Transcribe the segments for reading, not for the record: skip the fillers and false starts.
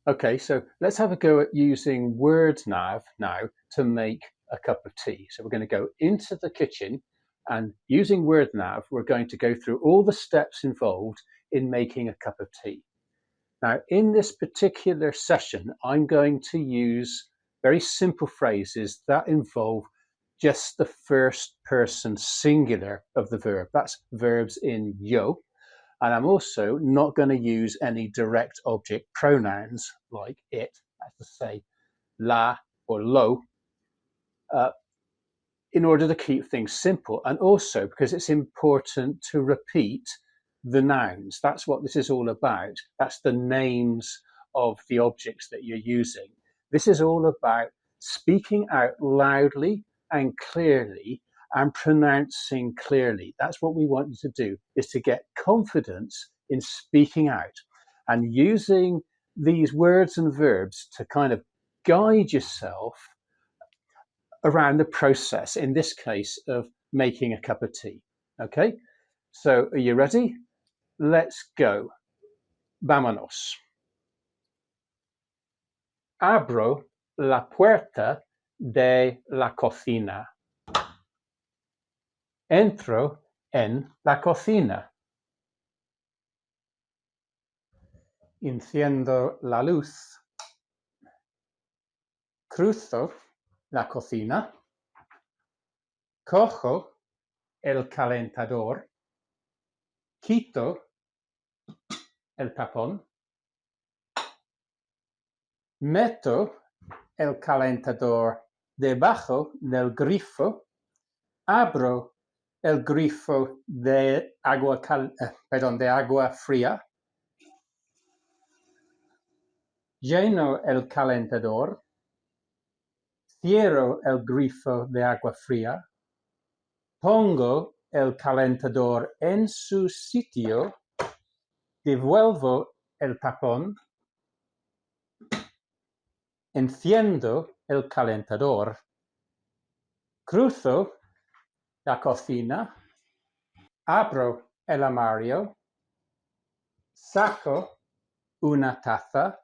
Okay, so let's have a go at using WORDNAV now to make a cup of tea. So we're going to go into the kitchen, and using WORDNAV, we're going to go through all the steps involved in making a cup of tea. Now, in this particular session, I'm going to use very simple phrases that involve just the first person singular of the verb. That's verbs in yo. And I'm also not going to use any direct object pronouns like it, as to say la or lo, in order to keep things simple. And also because it's important to repeat the nouns. That's what this is all about. That's the names of the objects that you're using. This is all about speaking out loudly and clearly and pronouncing clearly. That's what we want you to do, is to get confidence in speaking out and using these words and verbs to kind of guide yourself around the process, in this case, of making a cup of tea. Okay, so are you ready? Let's go. Vámonos. Abro la puerta de la cocina. Entro en la cocina. Enciendo la luz. Cruzo la cocina. Cojo el calentador. Quito el tapón. Meto el calentador debajo del grifo. Abro el grifo de agua fría. Lleno el calentador. Cierro el grifo de agua fría. Pongo el calentador en su sitio. Devuelvo el tapón. Enciendo el calentador. Cruzo la cocina. Abro el armario. Saco una taza.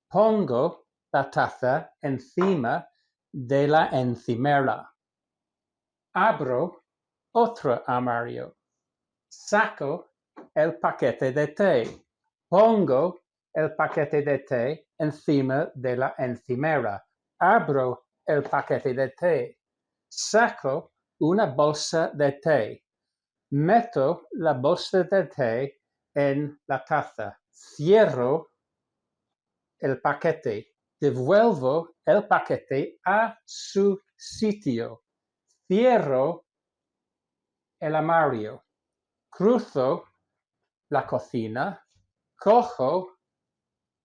Pongo la taza encima de la encimera. Abro otro armario. Saco el paquete de té. Pongo el paquete de té encima de la encimera. Abro el paquete de té. Saco una bolsa de té. Meto la bolsa de té en la taza. Cierro el paquete. Devuelvo el paquete a su sitio. Cierro el armario. Cruzo la cocina. Cojo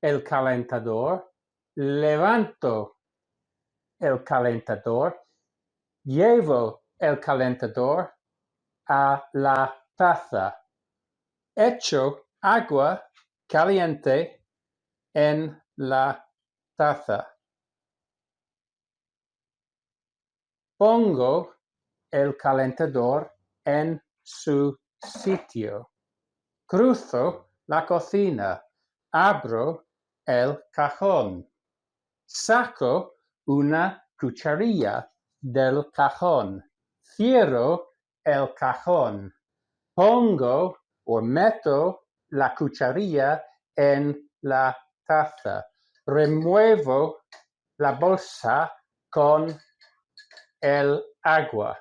el calentador. Levanto el calentador. Llevo el calentador a la taza. Echo agua caliente en la taza. Pongo el calentador en su sitio. Cruzo la cocina. Abro el cajón. Saco una cucharilla del cajón. Cierro el cajón. Pongo o meto la cucharilla en la taza. Remuevo la bolsa con el agua.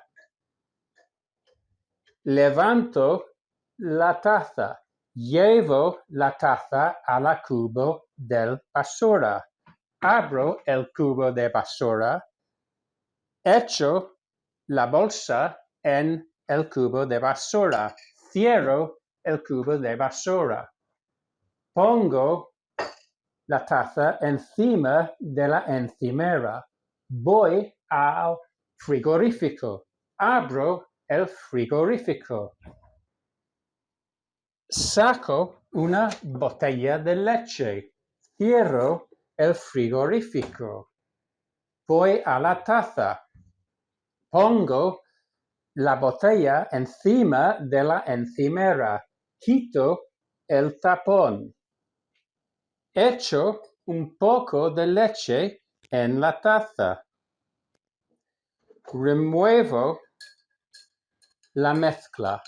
Levanto la taza. Llevo la taza a la cubo de basura. Abro el cubo de basura. Echo la bolsa en el cubo de basura. Cierro el cubo de basura. Pongo la taza encima de la encimera. Voy al frigorífico. Abro el frigorífico. Saco una botella de leche. Cierro el frigorífico. Voy a la taza. Pongo la botella encima de la encimera. Quito el tapón. Echo un poco de leche en la taza. Remuevo la mezcla.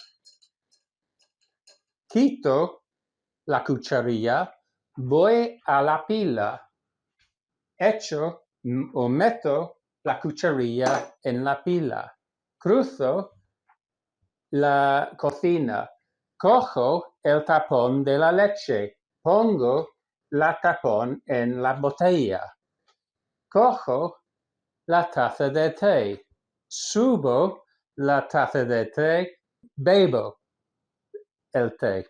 Quito la cucharilla. Voy a la pila. Echo o meto la cucharilla en la pila. Cruzo la cocina. Cojo el tapón de la leche. Pongo la tapón en la botella. Cojo la taza de té. Subo la taza de té. Bebo el té.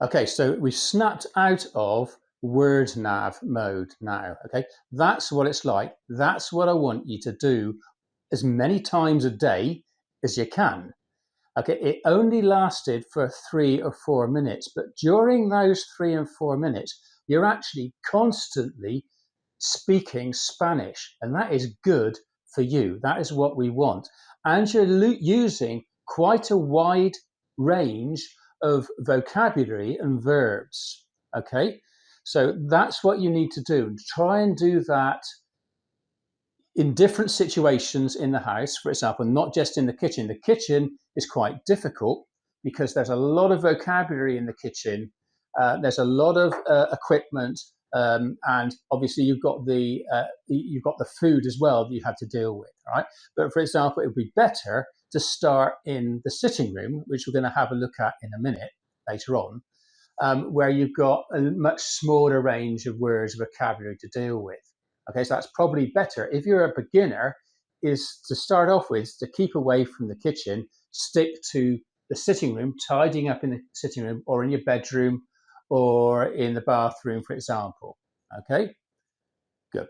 Okay, so we've snapped out of WORDNAV mode now. Okay, that's what it's like. That's what I want you to do as many times a day as you can. Okay, it only lasted for 3 or 4 minutes, but during those 3 and 4 minutes, you're actually constantly speaking Spanish, and that is good for you. That is what we want. And you're using quite a wide range of vocabulary and verbs. Okay, so that's what you need to do. Try and do that in different situations in the house, for example, not just in the kitchen. The kitchen is quite difficult because there's a lot of vocabulary in the kitchen. There's a lot of equipment, and obviously you've got the food as well that you have to deal with. All right, but for example, it would be better to start in the sitting room, which we're going to have a look at in a minute later on, where you've got a much smaller range of words, vocabulary to deal with. Okay, so that's probably better. If you're a beginner, is to start off with to keep away from the kitchen, stick to the sitting room, tidying up in the sitting room or in your bedroom or in the bathroom, for example. Okay, good.